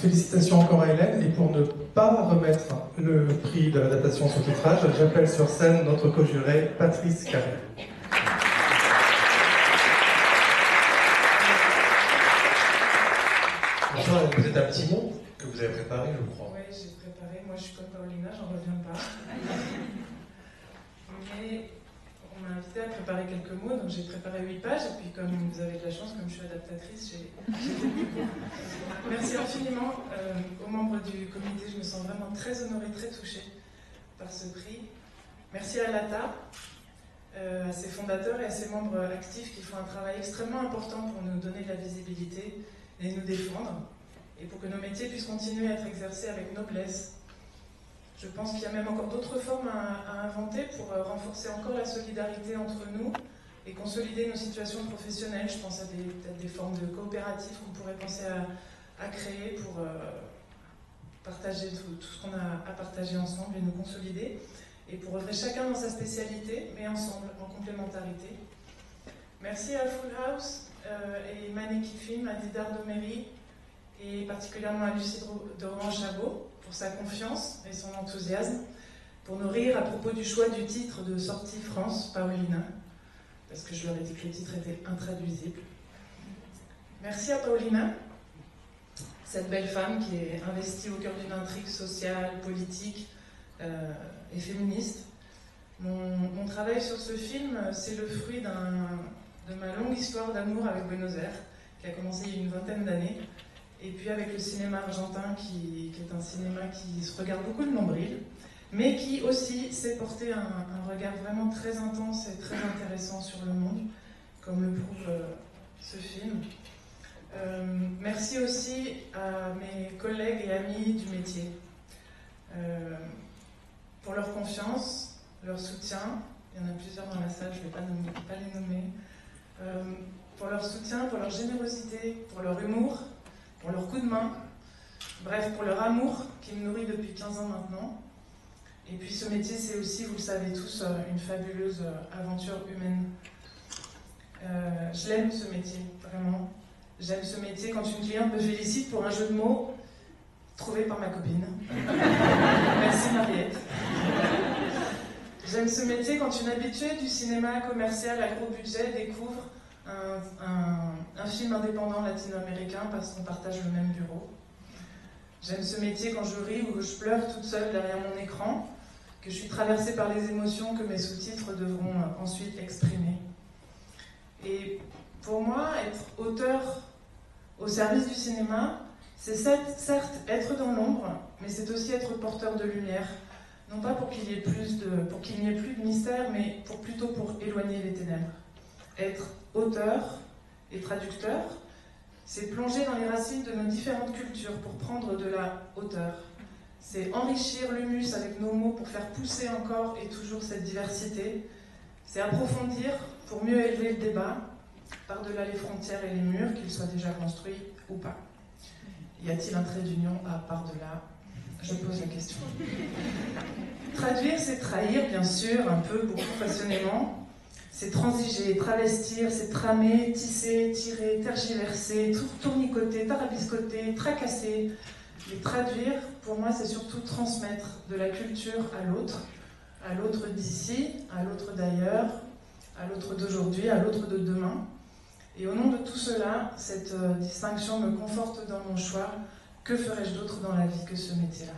Félicitations encore à Hélène, et pour ne pas remettre le prix de l'adaptation sur titrage, j'appelle sur scène notre co-juré Patrice Carré. Bonsoir, vous êtes un petit mot que vous avez préparé, je crois. Oui, j'ai préparé. Moi, je suis comme Paulina, j'en reviens pas. Mais on m'a invité à préparer quelques mots, donc j'ai préparé 8 pages. Et puis, comme vous avez de la chance, comme je suis adaptatrice, j'ai beaucoup. Merci infiniment aux membres du comité. Je me sens vraiment très honorée, très touchée par ce prix. Merci à l'ATA, à ses fondateurs et à ses membres actifs qui font un travail extrêmement important pour nous donner de la visibilité et nous défendre, et pour que nos métiers puissent continuer à être exercés avec noblesse. Je pense qu'il y a même encore d'autres formes à inventer pour renforcer encore la solidarité entre nous et consolider nos situations professionnelles. Je pense à peut-être des formes de coopératives qu'on pourrait penser à créer pour partager tout ce qu'on a à partager ensemble et nous consolider, et pour œuvrer chacun dans sa spécialité, mais ensemble, en complémentarité. Merci à Full House et Maneki Film, à Didar Doméry, et particulièrement à Lucie Doran-Chabot pour sa confiance et son enthousiasme, pour nous rire à propos du choix du titre de Sortie France, Paulina, parce que je leur ai dit que le titre était intraduisible. Merci à Paulina, cette belle femme qui est investie au cœur d'une intrigue sociale, politique et féministe. Mon travail sur ce film, c'est le fruit de ma longue histoire d'amour avec Buenos Aires, qui a commencé il y a une vingtaine d'années, et puis avec le cinéma argentin, qui est un cinéma qui se regarde beaucoup le nombril, mais qui aussi sait porter un regard vraiment très intense et très intéressant sur le monde, comme le prouve ce film. Merci aussi à mes collègues et amis du métier pour leur confiance, leur soutien. Il y en a plusieurs dans la salle, je ne vais pas les nommer. Pour leur soutien, pour leur générosité, pour leur humour, pour leur coup de main, bref, pour leur amour qui me nourrit depuis 15 ans maintenant. Et puis ce métier, c'est aussi, vous le savez tous, une fabuleuse aventure humaine. Je l'aime ce métier, vraiment. J'aime ce métier quand une cliente me félicite pour un jeu de mots trouvé par ma copine. Merci Mariette. J'aime ce métier quand une habituée du cinéma commercial à gros budget découvre un film indépendant latino-américain parce qu'on partage le même bureau. J'aime ce métier quand je ris ou que je pleure toute seule derrière mon écran, que je suis traversée par les émotions que mes sous-titres devront ensuite exprimer. Et pour moi, être auteur au service du cinéma, c'est certes être dans l'ombre, mais c'est aussi être porteur de lumière. Non pas pour qu'il n'y ait plus de mystère, mais plutôt pour éloigner les ténèbres. Être auteur et traducteur, c'est plonger dans les racines de nos différentes cultures pour prendre de la hauteur. C'est enrichir l'humus avec nos mots pour faire pousser encore et toujours cette diversité. C'est approfondir pour mieux élever le débat, par-delà les frontières et les murs, qu'ils soient déjà construits ou pas. Y a-t-il un trait d'union à par-delà ? Je pose la question. Traduire, c'est trahir, bien sûr, un peu, beaucoup passionnément. C'est transiger, travestir, c'est tramer, tisser, tirer, tergiverser, tournicoter, tarabiscoter, tracasser. Et traduire, pour moi, c'est surtout transmettre de la culture à l'autre d'ici, à l'autre d'ailleurs, à l'autre d'aujourd'hui, à l'autre de demain. Et au nom de tout cela, cette distinction me conforte dans mon choix. Que ferais-je d'autre dans la vie que ce métier-là ?